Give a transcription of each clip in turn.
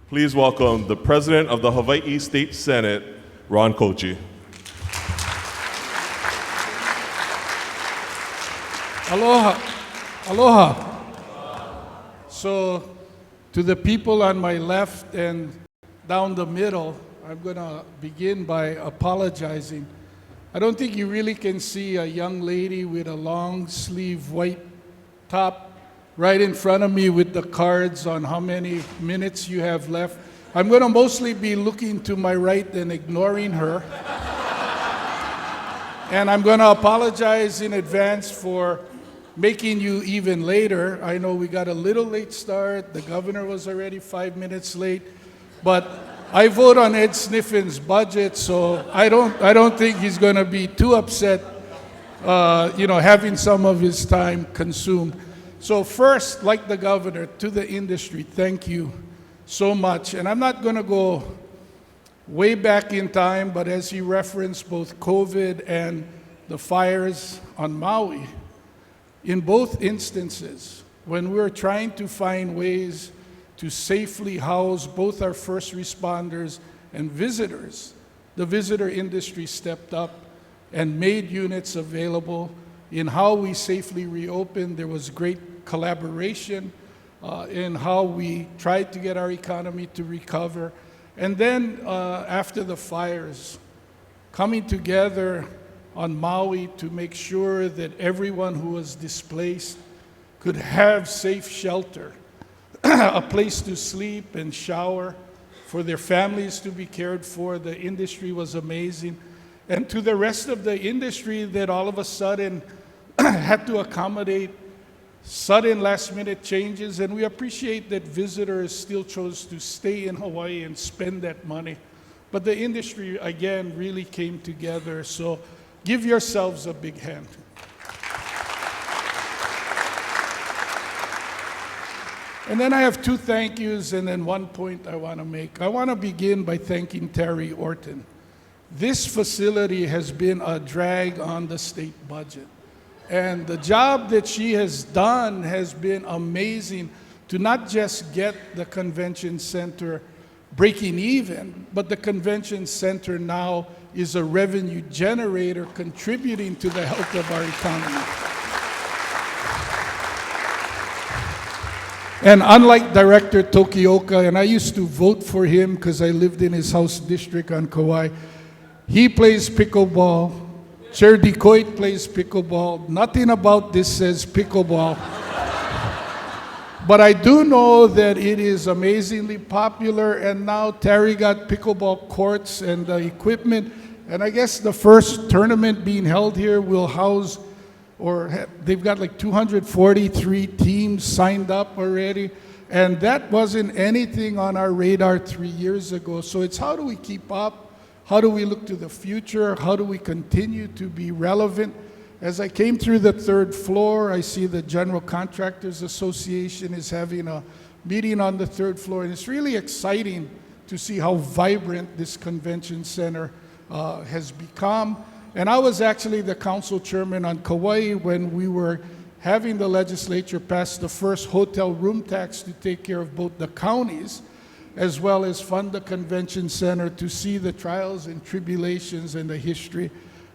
Please welcome the President of the Hawaii State Senate, Ron Kouchi. Aloha. Aloha. So, to the people on my left and down the middle, I'm going to begin by apologizing. I don't think you really can see a young lady with a long sleeve white top right in front of me with the cards on how many minutes you have left. I'm going to mostly be looking to my right and ignoring her. And I'm going to apologize in advance for making you even later. I know we got a little late start. The governor was already 5 minutes late. But I vote on Ed Sniffin's budget, so I don't think he's going to be too upset, having some of his time consumed. So first, like the governor, to the industry, thank you so much. And I'm not going to go way back in time, but as he referenced both COVID and the fires on Maui, in both instances, when we were trying to find ways to safely house both our first responders and visitors, the visitor industry stepped up and made units available. In how we safely reopened, there was great collaboration in how we tried to get our economy to recover. And then after the fires, coming together on Maui to make sure that everyone who was displaced could have safe shelter, a place to sleep and shower, for their families to be cared for. The industry was amazing. And to the rest of the industry that all of a sudden had to accommodate sudden last-minute changes, and we appreciate that visitors still chose to stay in Hawaii and spend that money. But the industry, again, really came together, so give yourselves a big hand. And then I have two thank yous and then one point I want to make. I want to begin by thanking Terry Orton. This facility has been a drag on the state budget. And the job that she has done has been amazing to not just get the convention center breaking even, but the convention center now is a revenue generator contributing to the health of our economy. And unlike Director Tokioka, and I used to vote for him because I lived in his house district on Kauai, he plays pickleball. Chair DeCoit plays pickleball. Nothing about this says pickleball. But I do know that it is amazingly popular, and now Terry got pickleball courts and the equipment. And I guess the first tournament being held here will house, they've got like 243 teams signed up already. And that wasn't anything on our radar 3 years ago. So it's how do we keep up? How do we look to the future? How do we continue to be relevant? As I came through the third floor, I see the General Contractors Association is having a meeting on the third floor, and it's really exciting to see how vibrant this convention center has become. And I was actually the council chairman on Kauai when we were having the legislature pass the first hotel room tax to take care of both the counties as well as fund the convention center to see the trials and tribulations and the history.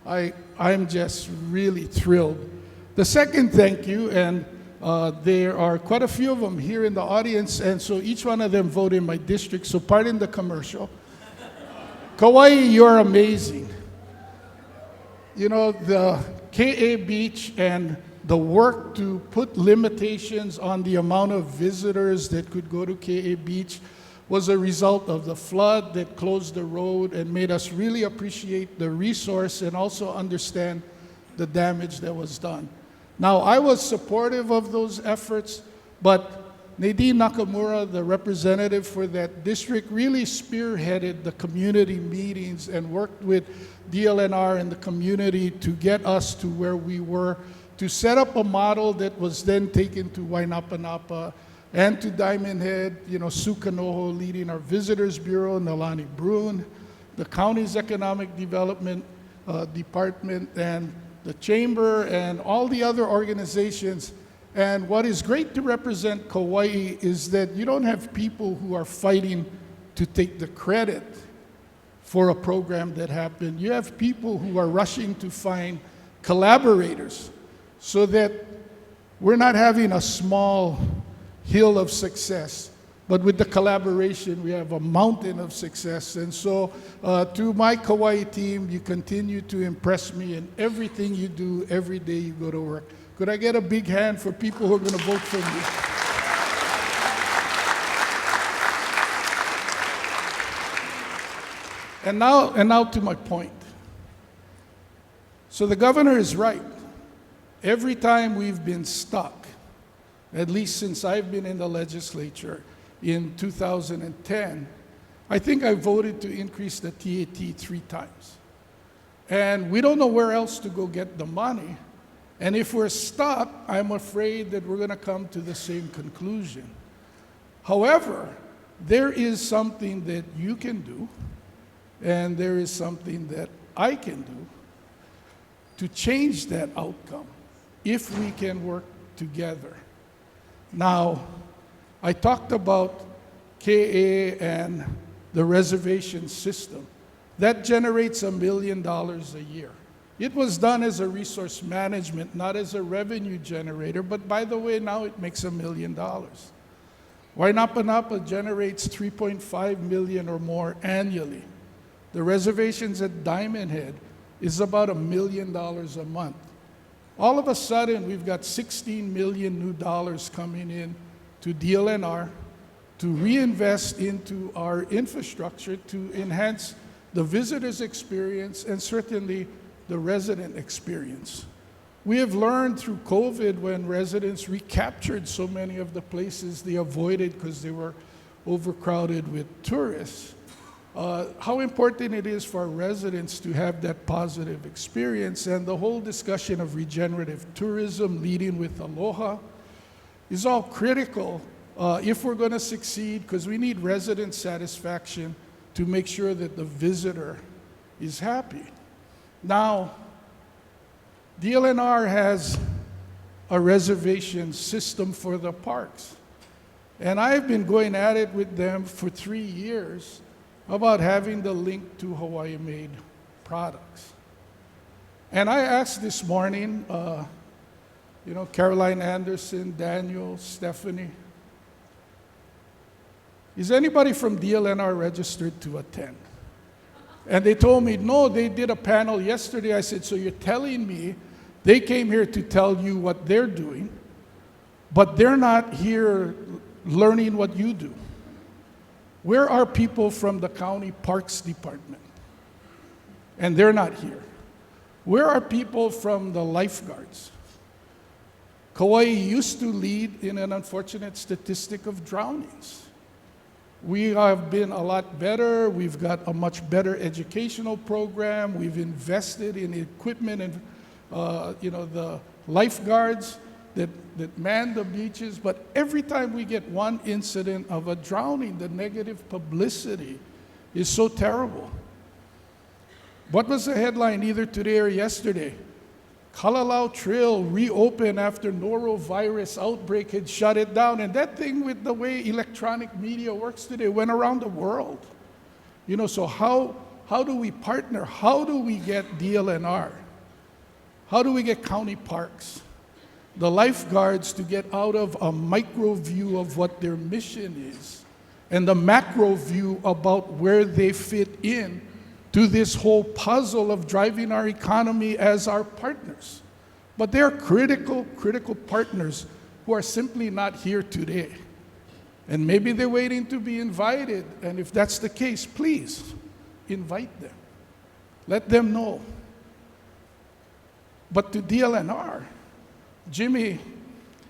I'm just really thrilled. The second thank you, and there are quite a few of them here in the audience, and so each one of them vote in my district, so pardon the commercial. Kauai, you're amazing. You know, the KA Beach and the work to put limitations on the amount of visitors that could go to KA Beach was a result of the flood that closed the road and made us really appreciate the resource and also understand the damage that was done. Now, I was supportive of those efforts, but Nadine Nakamura, the representative for that district, really spearheaded the community meetings and worked with DLNR and the community to get us to where we were, to set up a model that was then taken to Wainapanapa and to Diamond Head, Sue Kanoho leading our Visitors Bureau, Nalani Bruin, the county's Economic Development Department, and the Chamber, and all the other organizations. And what is great to represent Kauai is that you don't have people who are fighting to take the credit for a program that happened. You have people who are rushing to find collaborators so that we're not having a small hill of success, but with the collaboration, we have a mountain of success. And so, to my Kauai team, you continue to impress me in everything you do every day you go to work. Could I get a big hand for people who are going to vote for me? And now to my point. So the governor is right. Every time we've been stuck, at least since I've been in the legislature in 2010, I think I voted to increase the TAT 3 times. And we don't know where else to go get the money. And if we're stuck, I'm afraid that we're going to come to the same conclusion. However, there is something that you can do, and there is something that I can do to change that outcome if we can work together. Now, I talked about KA and the reservation system. That generates $1 million a year. It was done as a resource management, not as a revenue generator, but by the way, now it makes $1 million. Wainapa generates $3.5 million or more annually. The reservations at Diamond Head is about $1 million a month. All of a sudden, we've got $16 million new dollars coming in to DLNR to reinvest into our infrastructure to enhance the visitor's experience and certainly the resident experience. We have learned through COVID, when residents recaptured so many of the places they avoided because they were overcrowded with tourists, how important it is for our residents to have that positive experience. And the whole discussion of regenerative tourism, leading with aloha, is all critical if we're going to succeed, because we need resident satisfaction to make sure that the visitor is happy. Now, DLNR has a reservation system for the parks. And I've been going at it with them for 3 years about having the link to Hawaii-made products. And I asked this morning, Caroline Anderson, Daniel, Stephanie, is anybody from DLNR registered to attend? And they told me, no, they did a panel yesterday. I said, so you're telling me they came here to tell you what they're doing, but they're not here learning what you do. Where are people from the county parks department? And they're not here. Where are people from the lifeguards? Kauai used to lead in an unfortunate statistic of drownings. We have been a lot better. We've got a much better educational program. We've invested in equipment and the lifeguards that man the beaches. But every time we get one incident of a drowning, the negative publicity is so terrible. What was the headline either today or yesterday? Kalalau Trail reopened after norovirus outbreak had shut it down. And that thing, with the way electronic media works today, went around the world. So how do we partner? How do we get DLNR? How do we get county parks, the lifeguards, to get out of a micro view of what their mission is and the macro view about where they fit in to this whole puzzle of driving our economy as our partners? But they're critical partners who are simply not here today. And maybe they're waiting to be invited. And if that's the case, please invite them. Let them know. But to DLNR, Jimmy,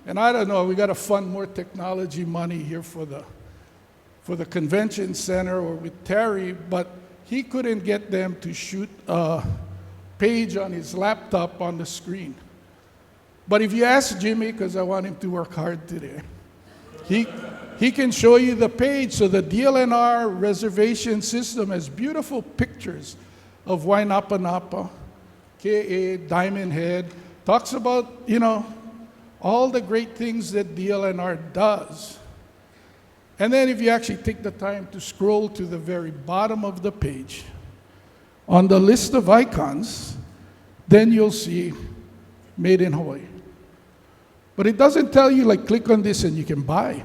and I don't know, we got to fund more technology money here for the convention center or with Terry, but he couldn't get them to shoot a page on his laptop on the screen. But if you ask Jimmy, because I want him to work hard today, he can show you the page. So the DLNR reservation system has beautiful pictures of Wainapa, KA, Diamond Head, talks about, all the great things that DLNR does. And then if you actually take the time to scroll to the very bottom of the page, on the list of icons, then you'll see Made in Hawaii. But it doesn't tell you, like, click on this and you can buy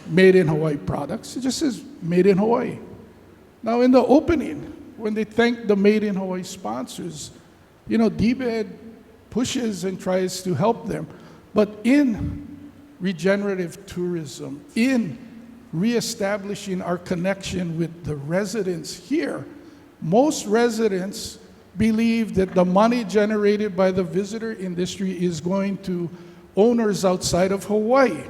Made in Hawaii products. It just says Made in Hawaii. Now, in the opening, when they thank the Made in Hawaii sponsors, you know, DBED pushes and tries to help them. But in regenerative tourism, in reestablishing our connection with the residents here, most residents believe that the money generated by the visitor industry is going to owners outside of Hawaii.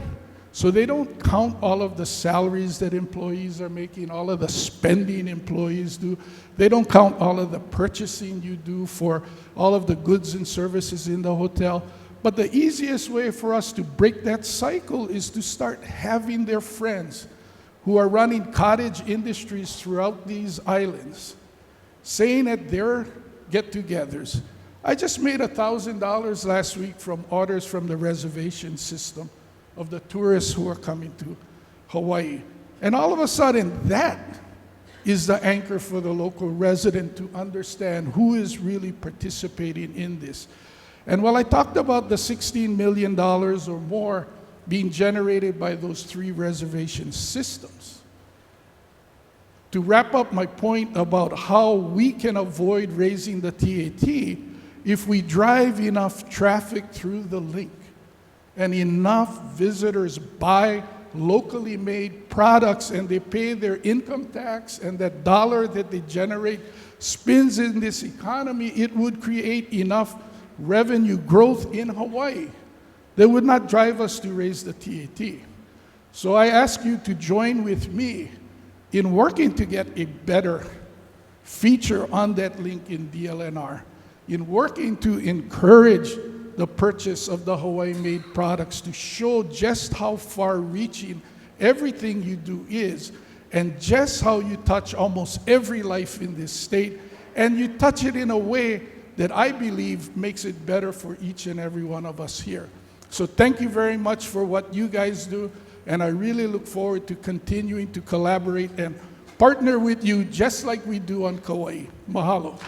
So they don't count all of the salaries that employees are making, all of the spending employees do. They don't count all of the purchasing you do for all of the goods and services in the hotel. But the easiest way for us to break that cycle is to start having their friends who are running cottage industries throughout these islands saying at their get-togethers, I just made $1,000 last week from orders from the reservation system of the tourists who are coming to Hawaii. And all of a sudden, that is the anchor for the local resident to understand who is really participating in this. And while I talked about the $16 million or more being generated by those 3 reservation systems, to wrap up my point about how we can avoid raising the TAT, if we drive enough traffic through the link and enough visitors buy locally made products and they pay their income tax and that dollar that they generate spins in this economy, it would create enough revenue growth in Hawaii that would not drive us to raise the TAT. So I ask you to join with me in working to get a better feature on that link in DLNR, in working to encourage the purchase of the Hawaii-made products to show just how far-reaching everything you do is, and just how you touch almost every life in this state, and you touch it in a way that I believe makes it better for each and every one of us here. So thank you very much for what you guys do, and I really look forward to continuing to collaborate and partner with you just like we do on Kauai. Mahalo.